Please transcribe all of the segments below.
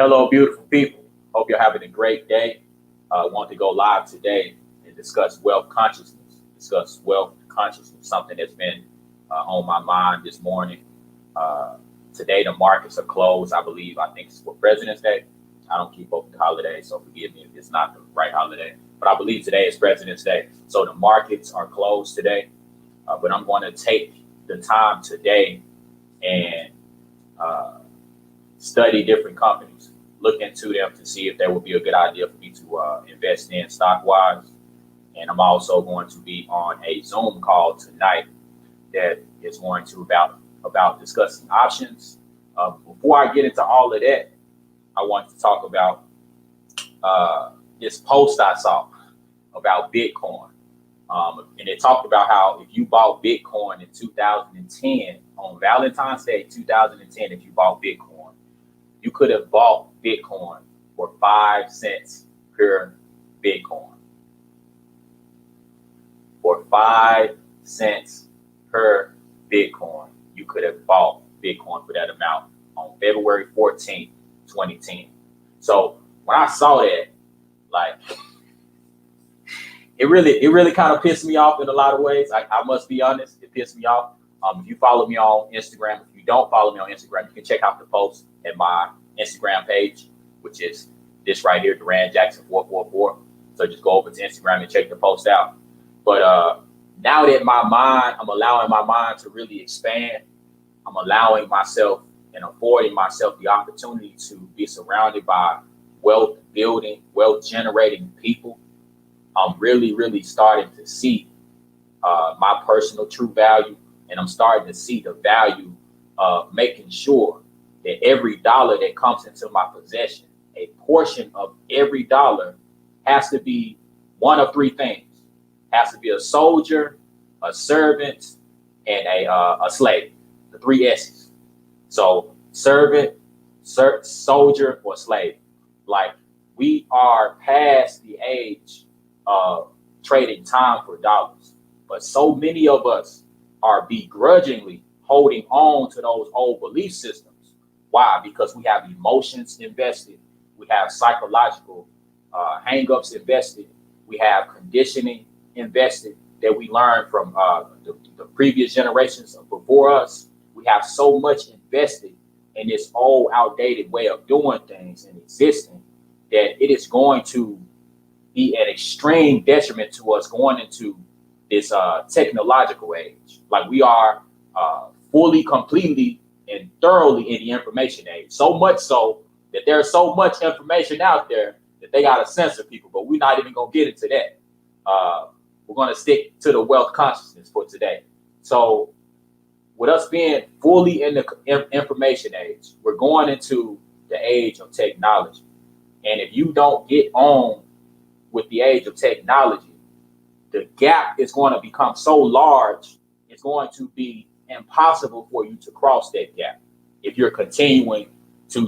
Hello, beautiful people. Hope you're having a great day. I want to go live today and discuss wealth consciousness. Something that's been on my mind this morning. Today, the markets are closed. I think it's for President's Day. I don't keep up with the holiday, so forgive me if it's not the right holiday. But I believe today is President's Day. So the markets are closed today. But I'm going to take the time today and study different companies, look into them to see if there would be a good idea for me to invest in stock-wise. And I'm also going to be on a Zoom call tonight that is going to about discussing options. Before I get into all of that, I want to talk about this post I saw about Bitcoin. And it talked about how if you bought Bitcoin in 2010, on Valentine's Day 2010, if you bought Bitcoin, you could have bought Bitcoin for 5 cents per Bitcoin. For 5 cents per Bitcoin, you could have bought Bitcoin for that amount on February 14th, 2010. So when I saw that, like, it really kind of pissed me off in a lot of ways. I must be honest, it pissed me off. If you follow me on Instagram, if you don't follow me on Instagram, you can check out the post at my Instagram page, which is this right here, Duran Jackson 444. So just go over to Instagram and check the post out. But now that I'm allowing my mind to really expand, I'm allowing myself and affording myself the opportunity to be surrounded by wealth building, wealth generating people. I'm really starting to see my personal true value, and I'm starting to see the value of making sure that every dollar that comes into my possession, a portion of every dollar has to be one of three things. Has to be a soldier, a servant, and a slave. The three S's. So servant, soldier, or slave. Like, we are past the age of trading time for dollars, but so many of us are begrudgingly holding on to those old belief systems. Why? Because we have emotions invested, we have psychological hang-ups invested, we have conditioning invested that we learned from the previous generations before us. We have so much invested in this old, outdated way of doing things and existing that it is going to be an extreme detriment to us going into this technological age. Like, we are fully, completely, and thoroughly in the information age. So much so that there's so much information out there that they got to censor people, but we're not even going to get into that. We're going to stick to the wealth consciousness for today. So with us being fully in the information age, we're going into the age of technology. And if you don't get on with the age of technology, the gap is going to become so large, it's going to be impossible for you to cross that gap. If you're continuing to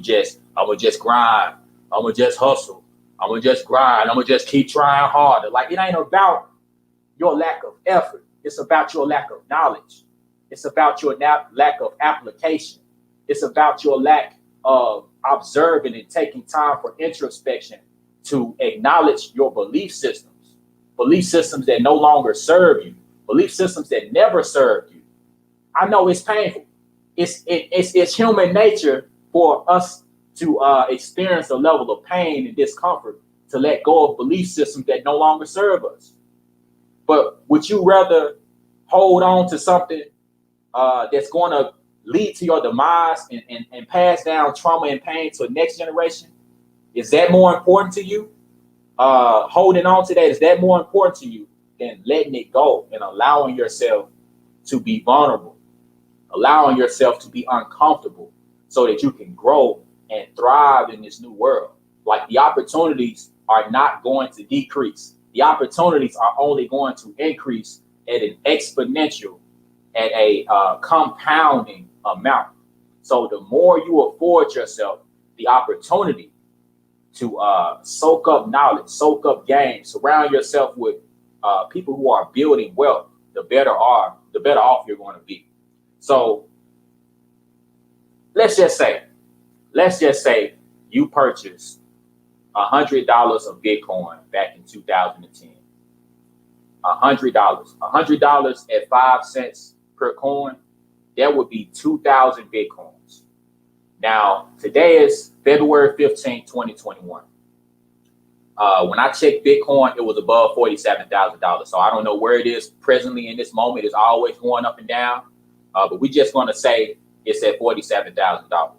I'm going to just grind, I'm going to just hustle, I'm going to just grind, I'm going to just keep trying harder. Like, it ain't about your lack of effort. It's about your lack of knowledge. It's about your lack of application. It's about your lack of observing and taking time for introspection to acknowledge your belief systems that no longer serve you, belief systems that never served you. I know it's painful. It's human nature for us to experience a level of pain and discomfort to let go of belief systems that no longer serve us. But would you rather hold on to something that's going to lead to your demise and pass down trauma and pain to the next generation? Is that more important to you? Holding on to that, is that more important to you than letting it go and allowing yourself to be vulnerable, allowing yourself to be uncomfortable so that you can grow and thrive in this new world? Like, the opportunities are not going to decrease. The opportunities are only going to increase at an exponential, at a compounding amount. So the more you afford yourself the opportunity to soak up knowledge, soak up game, surround yourself with people who are building wealth, the better off you're going to be. So let's just say you purchased $100 of Bitcoin back in 2010. $100 at 5 cents per coin, that would be 2,000 Bitcoins. Now, today is February 15, 2021. When I checked Bitcoin, it was above $47,000. So I don't know where it is presently in this moment. It's always going up and down. But we're just going to say it's at $47,000.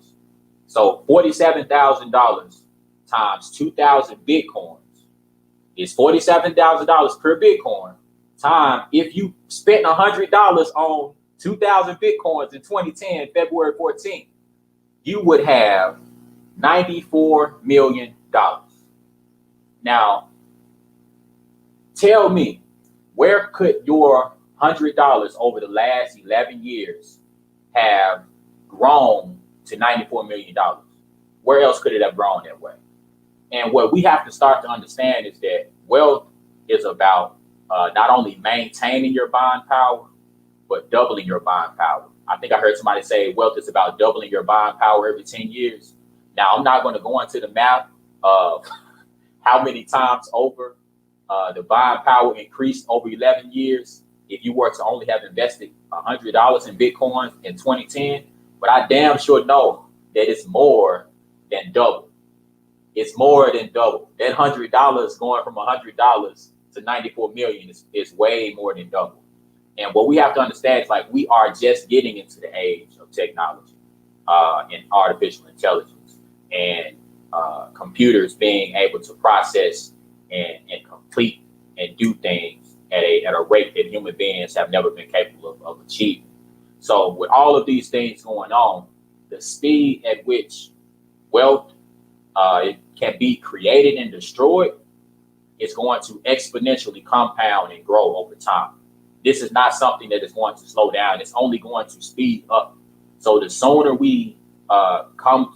So $47,000 times 2,000 Bitcoins is $47,000 per Bitcoin. Time, if you spent $100 on 2,000 Bitcoins in 2010, February 14th, you would have $94 million. Now, tell me, where could your $100 over the last 11 years have grown to $94 million? Where else could it have grown that way? And what we have to start to understand is that wealth is about not only maintaining your buying power, but doubling your buying power. I think I heard somebody say wealth is about doubling your buying power every 10 years. Now, I'm not going to go into the math of how many times over the buying power increased over 11 years if you were to only have invested $100 in Bitcoin in 2010. But I damn sure know that it's more than double. It's more than double. That $100 going from $100 to 94 million is way more than double. And what we have to understand is, like, we are just getting into the age of technology and artificial intelligence and computers being able to process and complete and do things at a rate that human beings have never been capable of achieving. So with all of these things going on, the speed at which wealth it can be created and destroyed is going to exponentially compound and grow over time. This is not something that is going to slow down. It's only going to speed up. So the sooner we come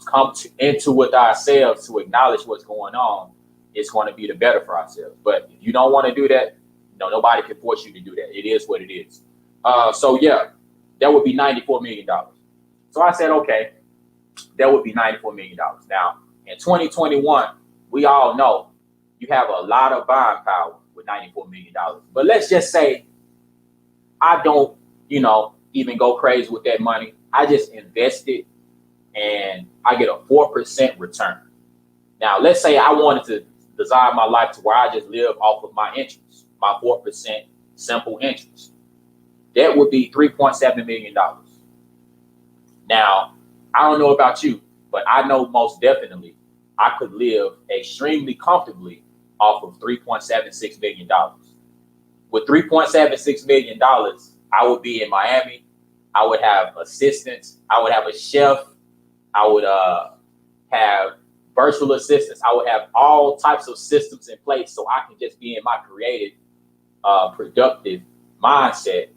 into with ourselves to acknowledge what's going on, it's going to be the better for ourselves. But if you don't want to do that, nobody can force you to do that. It is what it is. So yeah, that would be $94 million. So I said, okay, that would be $94 million. Now, in 2021, we all know you have a lot of buying power with $94 million. But let's just say I don't, even go crazy with that money. I just invest it and I get a 4% return. Now, let's say I wanted to design my life to where I just live off of my interest, my 4% simple interest. That would be $3.7 million. Now, I don't know about you, but I know most definitely I could live extremely comfortably off of $3.76 million. With $3.76 million, I would be in Miami. I would have assistants. I would have a chef. I would have virtual assistants. I would have all types of systems in place so I can just be in my creative, productive mindset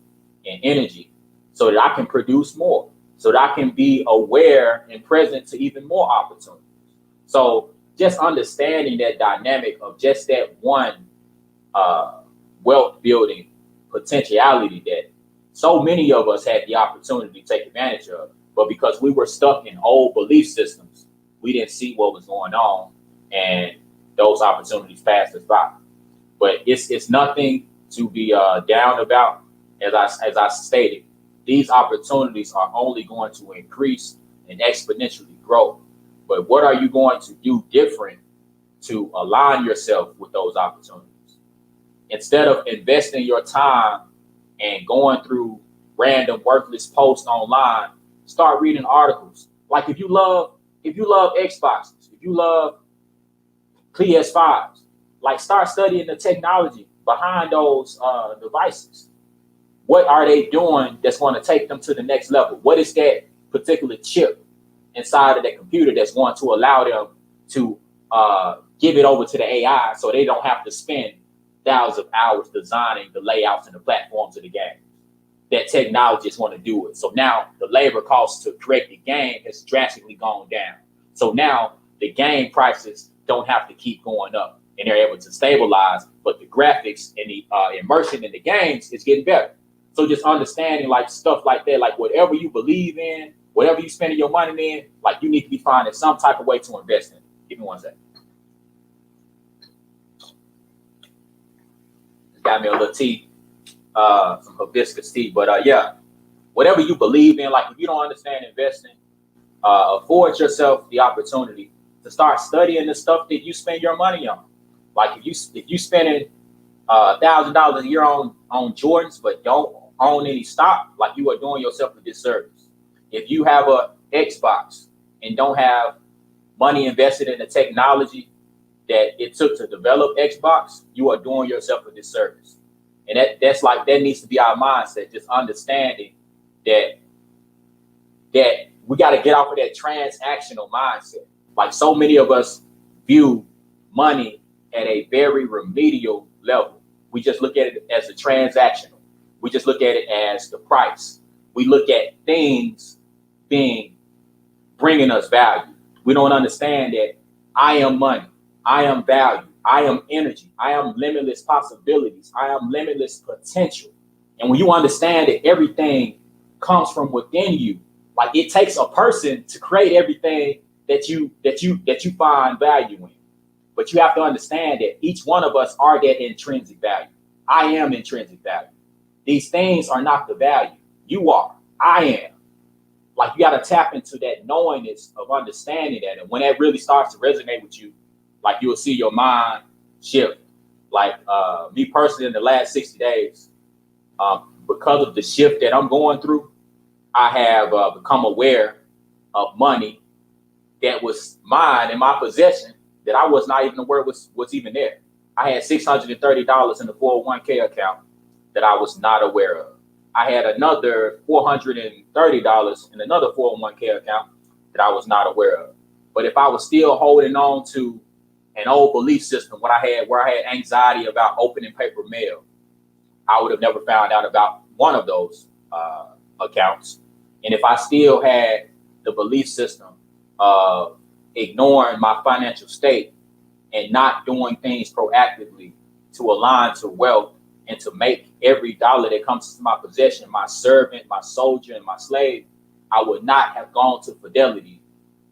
and energy so that I can produce more, so that I can be aware and present to even more opportunities. So just understanding that dynamic of just that one wealth building potentiality that so many of us had the opportunity to take advantage of, but because we were stuck in old belief systems, we didn't see what was going on, and those opportunities passed us by. But it's nothing to be down about. As I stated, these opportunities are only going to increase and exponentially grow. But what are you going to do different to align yourself with those opportunities? Instead of investing your time and going through random worthless posts online, start reading articles. Like if you love Xboxes, if you love PS5s, like start studying the technology behind those devices. What are they doing that's going to take them to the next level? What is that particular chip inside of that computer that's going to allow them to give it over to the AI so they don't have to spend thousands of hours designing the layouts and the platforms of the game? That technology is going to do it. So now the labor costs to create the game has drastically gone down. So now the game prices don't have to keep going up, and they're able to stabilize, but the graphics and the immersion in the games is getting better. So just understanding like stuff like that, like whatever you believe in, whatever you spending your money in, like you need to be finding some type of way to invest in. Give me 1 second. Just got me a little tea, some hibiscus tea. But yeah, whatever you believe in, like if you don't understand investing, afford yourself the opportunity to start studying the stuff that you spend your money on. Like if you spending $1,000 a year on Jordans, but don't own any stock, like you are doing yourself a disservice. If you have a Xbox and don't have money invested in the technology that it took to develop Xbox, you are doing yourself a disservice. And that needs to be our mindset, just understanding that we got to get off of that transactional mindset. Like so many of us view money at a very remedial level. We just look at it as a transactional. We just look at it as the price. We look at things bringing us value. We don't understand that I am money. I am value. I am energy. I am limitless possibilities. I am limitless potential. And when you understand that everything comes from within you, like it takes a person to create everything that you find value in. But you have to understand that each one of us are that intrinsic value. I am intrinsic value. These things are not the value. You are. I am. Like you got to tap into that knowingness of understanding that. And when that really starts to resonate with you, like you will see your mind shift. Like me personally in the last 60 days, because of the shift that I'm going through, I have become aware of money that was mine in my possession that I was not even aware was even there. I had $630 in the 401k account that I was not aware of. I had another $430 in another 401k account that I was not aware of. But if I was still holding on to an old belief system, where I had anxiety about opening paper mail, I would have never found out about one of those accounts. And if I still had the belief system of ignoring my financial state and not doing things proactively to align to wealth and to make every dollar that comes to my possession my servant, my soldier, and my slave, I would not have gone to Fidelity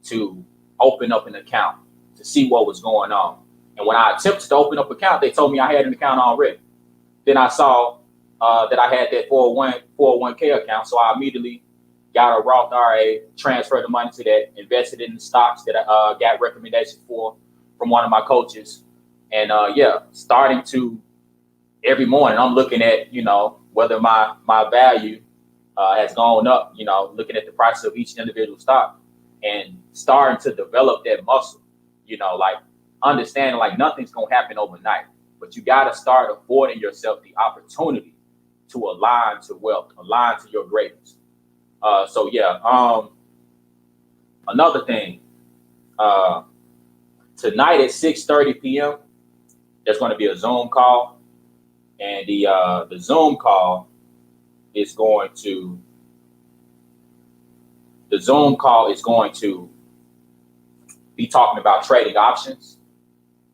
to open up an account to see what was going on. And when I attempted to open up an account, they told me I had an account already. Then I saw that I had that 401k account, so I immediately got a Roth IRA, transferred the money to that, invested in the stocks that I got recommendations from one of my coaches. And starting to every morning, I'm looking at, whether my value has gone up, looking at the price of each individual stock and starting to develop that muscle, like understanding like nothing's going to happen overnight, but you got to start affording yourself the opportunity to align to wealth, align to your greatness. Another thing, tonight at 6:30 p.m., there's going to be a Zoom call, and the Zoom call is going to be talking about trading options.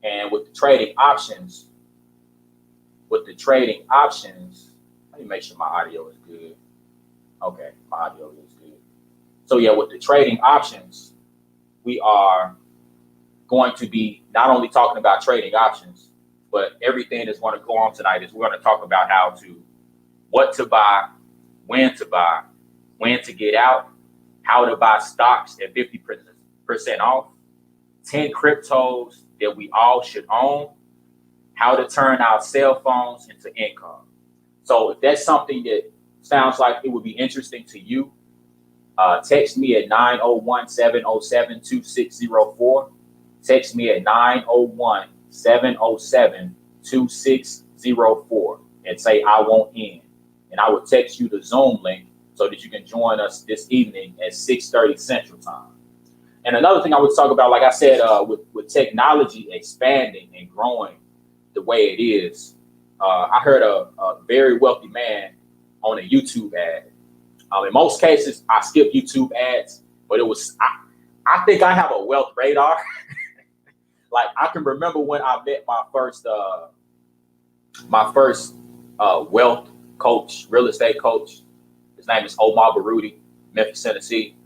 And with the trading options, let me make sure my audio is good. Okay, my audio is good. So yeah, with the trading options, we are going to be not only talking about trading options, but everything that's going to go on tonight is we're going to talk about what to buy, when to get out, how to buy stocks at 50% off, 10 cryptos that we all should own, how to turn our cell phones into income. So if that's something that sounds like it would be interesting to you, text me at 901-707-2604. Text me at 901-707-2604 and say I want in. And I will text you the Zoom link so that you can join us this evening at 6:30 Central Time. And another thing I would talk about, like I said, with technology expanding and growing the way it is, I heard a very wealthy man on a YouTube ad. In most cases, I skip YouTube ads, but I think I have a wealth radar. Like I can remember when I met my first wealth coach, real estate coach. His name is Omar Baruti, Memphis, Tennessee.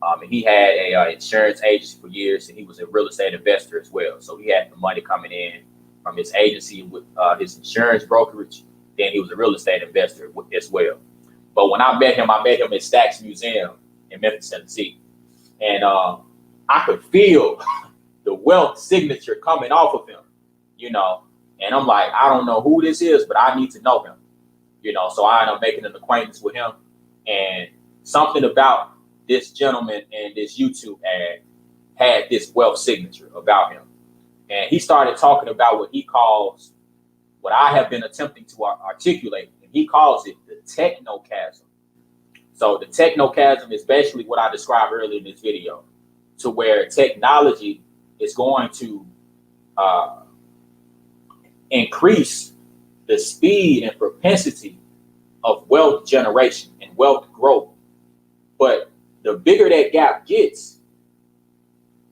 And he had a insurance agency for years, and he was a real estate investor as well. So he had the money coming in from his agency with his insurance brokerage. Then he was a real estate investor as well. But when I met him at Stax Museum in Memphis, Tennessee. And I could feel the wealth signature coming off of him, you know. And I'm like, I don't know who this is, but I need to know him, you know. So I ended up making an acquaintance with him. And something about this gentleman and this YouTube ad had this wealth signature about him. And he started talking about what he calls, what I have been attempting to articulate, and he calls it the technochasm. So the technochasm is basically what I described earlier in this video, to where technology is going to increase the speed and propensity of wealth generation and wealth growth. But the bigger that gap gets,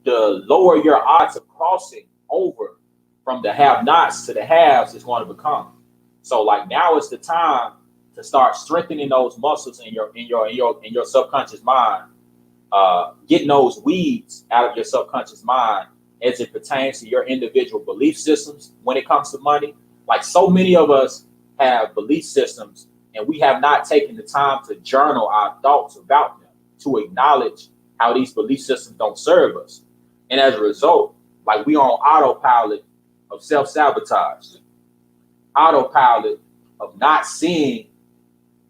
the lower your odds of crossing over from the have-nots to the haves is going to become. So like now is the time to start strengthening those muscles in your subconscious mind, getting those weeds out of your subconscious mind as it pertains to your individual belief systems when it comes to money. Like so many of us have belief systems and we have not taken the time to journal our thoughts about them, to acknowledge how these belief systems don't serve us. And as a result, like we on autopilot of self-sabotage, autopilot of not seeing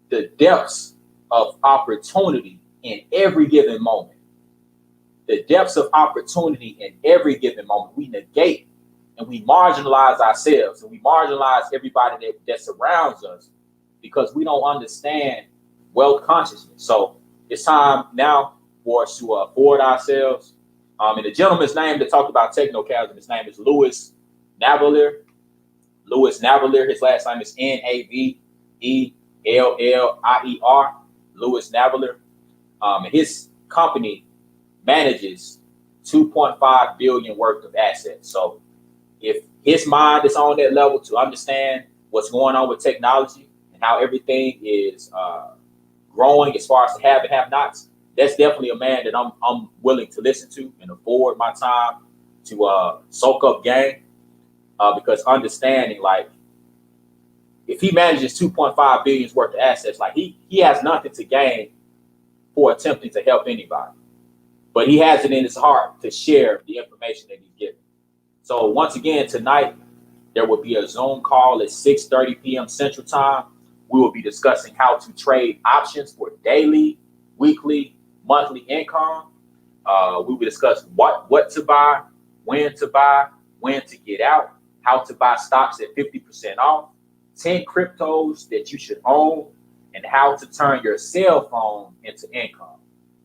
the depths of opportunity in every given moment. The depths of opportunity in every given moment. We negate and we marginalize ourselves and we marginalize everybody that surrounds us because we don't understand wealth consciousness. So it's time now for us to afford ourselves. And the gentleman's name that talked about technochasm, his name is Louis Navellier. Louis Navellier, his last name is Navellier. Louis Navellier. And his company manages 2.5 billion worth of assets. So if his mind is on that level to understand what's going on with technology and how everything is growing as far as the have and have nots, that's definitely a man that I'm willing to listen to and afford my time to soak up game, because understanding, like, if he manages 2.5 billion worth of assets, like he has nothing to gain for attempting to help anybody, but he has it in his heart to share the information that he's given. So once again, tonight, there will be a Zoom call at 6:30 p.m. Central Time. We will be discussing how to trade options for daily, weekly, monthly income. We will discuss what to buy, when to get out, how to buy stocks at 50% off, 10 cryptos that you should own, and how to turn your cell phone into income.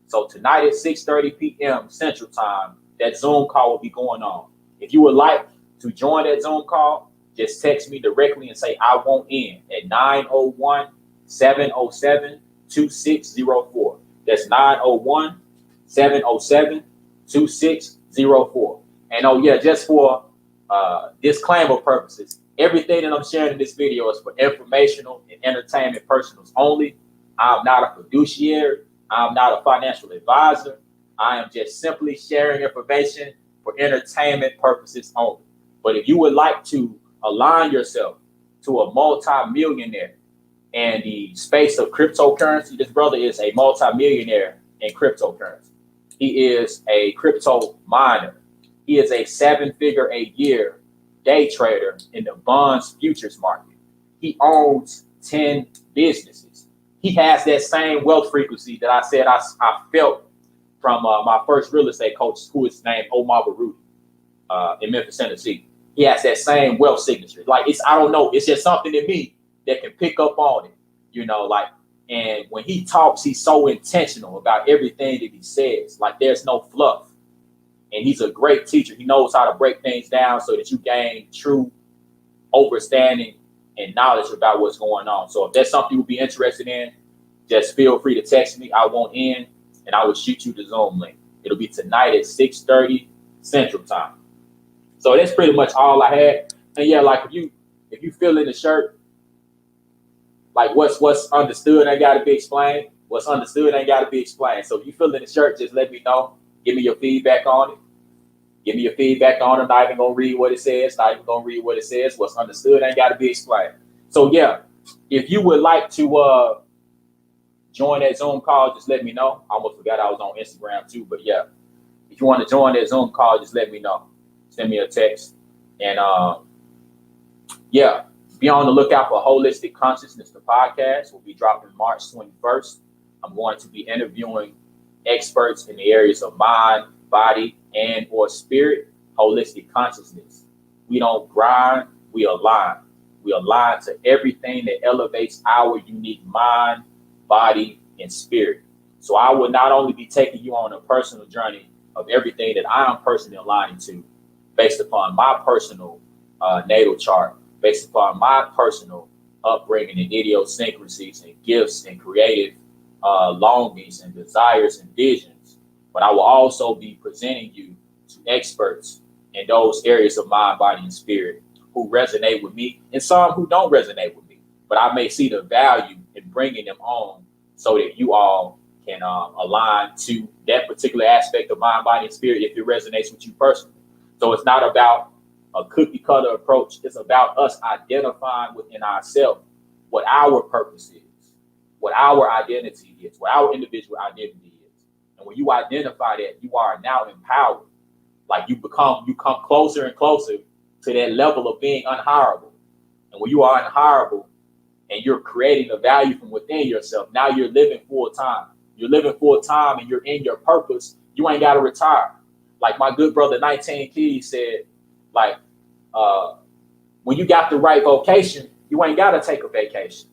So tonight at 6:30 p.m. Central Time, that Zoom call will be going on. If you would like to join that Zoom call, just text me directly and say I want in at 901-707-2604. That's 901-707-2604. And oh yeah, just for disclaimer purposes, everything that I'm sharing in this video is for informational and entertainment purposes only. I'm not a fiduciary. I'm not a financial advisor. I am just simply sharing information for entertainment purposes only. But if you would like to align yourself to a multi-millionaire in the space of cryptocurrency, this brother is a multi-millionaire in cryptocurrency. He is a crypto miner. He is a 7-figure a year day trader in the bonds futures market. He owns 10 businesses. He has that same wealth frequency that I said I felt from my first real estate coach, who is named Omar Baruti, in Memphis, Tennessee. He has that same wealth signature. Like, I don't know, it's just something in me that can pick up on it, you know, like, and when he talks, he's so intentional about everything that he says. Like, there's no fluff. And he's a great teacher. He knows how to break things down so that you gain true understanding and knowledge about what's going on. So if that's something you'd be interested in, just feel free to text me. I want in, and I will shoot you the Zoom link. It'll be tonight at 6:30 Central Time. So that's pretty much all I had. And yeah, like if you feel in the shirt, like what's understood, I gotta be explained. What's understood ain't got to be explained. So if you feel in the shirt, just let me know. Give me your feedback on it. Give me your feedback on it. I'm not even going to read what it says. Not even going to read what it says. What's understood ain't got to be explained. So, yeah, if you would like to join that Zoom call, just let me know. I almost forgot I was on Instagram too. But, yeah, if you want to join that Zoom call, just let me know. Send me a text. And, yeah, be on the lookout for Holistic Consciousness, the podcast. Will be dropping March 21st. I'm going to be interviewing experts in the areas of mind, body, and or spirit, holistic consciousness. We don't grind, we align. We align to everything that elevates our unique mind, body, and spirit. So I will not only be taking you on a personal journey of everything that I am personally aligning to based upon my personal natal chart, based upon my personal upbringing and idiosyncrasies and gifts and creative longings and desires and visions, but I will also be presenting you to experts in those areas of mind, body, and spirit who resonate with me and some who don't resonate with me. But I may see the value in bringing them on so that you all can align to that particular aspect of mind, body, and spirit if it resonates with you personally. So it's not about a cookie cutter approach. It's about us identifying within ourselves what our purpose is, what our identity is, what our individual identity is. And when you identify that, you are now empowered. Like you come closer and closer to that level of being unhireable. And when you are unhireable and you're creating the value from within yourself, now you're living full time. You're living full time and you're in your purpose. You ain't got to retire. Like my good brother 19 Keys said, like, when you got the right vocation, you ain't got to take a vacation.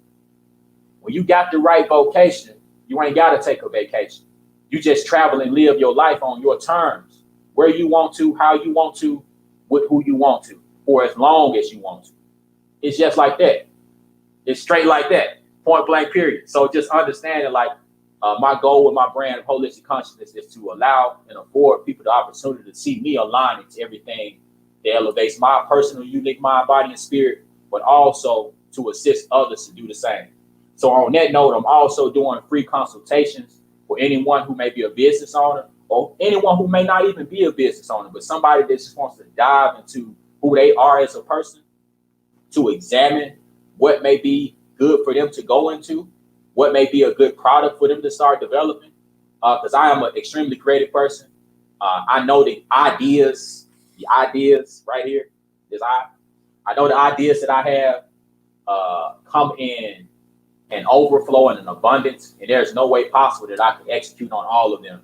When you got the right vocation, you ain't got to take a vacation. You just travel and live your life on your terms, where you want to, how you want to, with who you want to, for as long as you want to. It's just like that. It's straight like that, point blank, period. So just understanding, like, my goal with my brand of Holistic Consciousness is to allow and afford people the opportunity to see me aligning to everything that elevates my personal, unique mind, body, and spirit, but also to assist others to do the same. So on that note, I'm also doing free consultations for anyone who may be a business owner or anyone who may not even be a business owner, but somebody that just wants to dive into who they are as a person, to examine what may be good for them to go into, what may be a good product for them to start developing. Because I am an extremely creative person. I know the ideas right here, I know the ideas that I have come in an overflow and an abundance, and there's no way possible that I can execute on all of them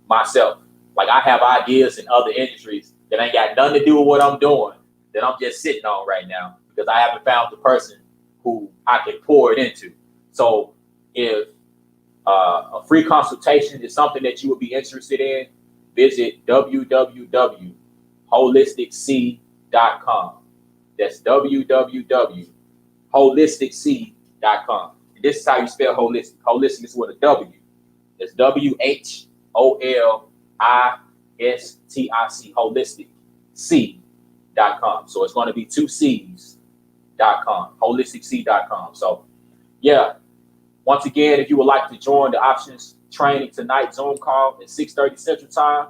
myself. Like I have ideas in other industries that ain't got nothing to do with what I'm doing, that I'm just sitting on right now because I haven't found the person who I can pour it into. So if a free consultation is something that you would be interested in, visit www.holisticseed.com. That's www.holisticseed.com. And this is how you spell holistic. Holistic is with a W. It's WHOLISTIC, holistic seed.com. So it's going to be 2 C's.com, holisticseed.com. So yeah, once again, if you would like to join the options training tonight Zoom call at 6:30 Central Time,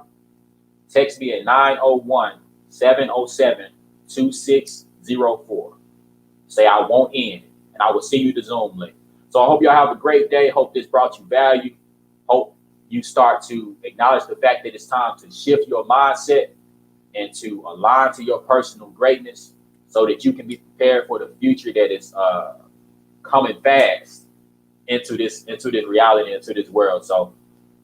text me at 901-707-2604. Say I want in, and I will send you the Zoom link. So I hope y'all have a great day. Hope this brought you value. Hope you start to acknowledge the fact that it's time to shift your mindset and to align to your personal greatness so that you can be prepared for the future that is coming fast into this reality, into this world. So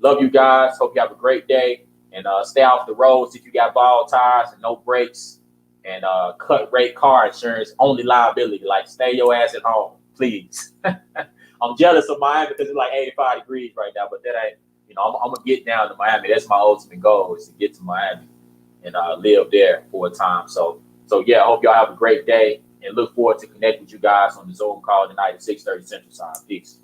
love you guys. Hope you have a great day, and stay off the roads if you got bald tires and no brakes, and cut rate car insurance, only liability. Like stay your ass at home, please. I'm jealous of Miami because it's like 85 degrees right now, but that ain't, I'm gonna get down to Miami. That's my ultimate goal, is to get to Miami and live there for a time. So yeah, I hope y'all have a great day and look forward to connect with you guys on the Zoom call tonight at 6:30 Central Time. Peace.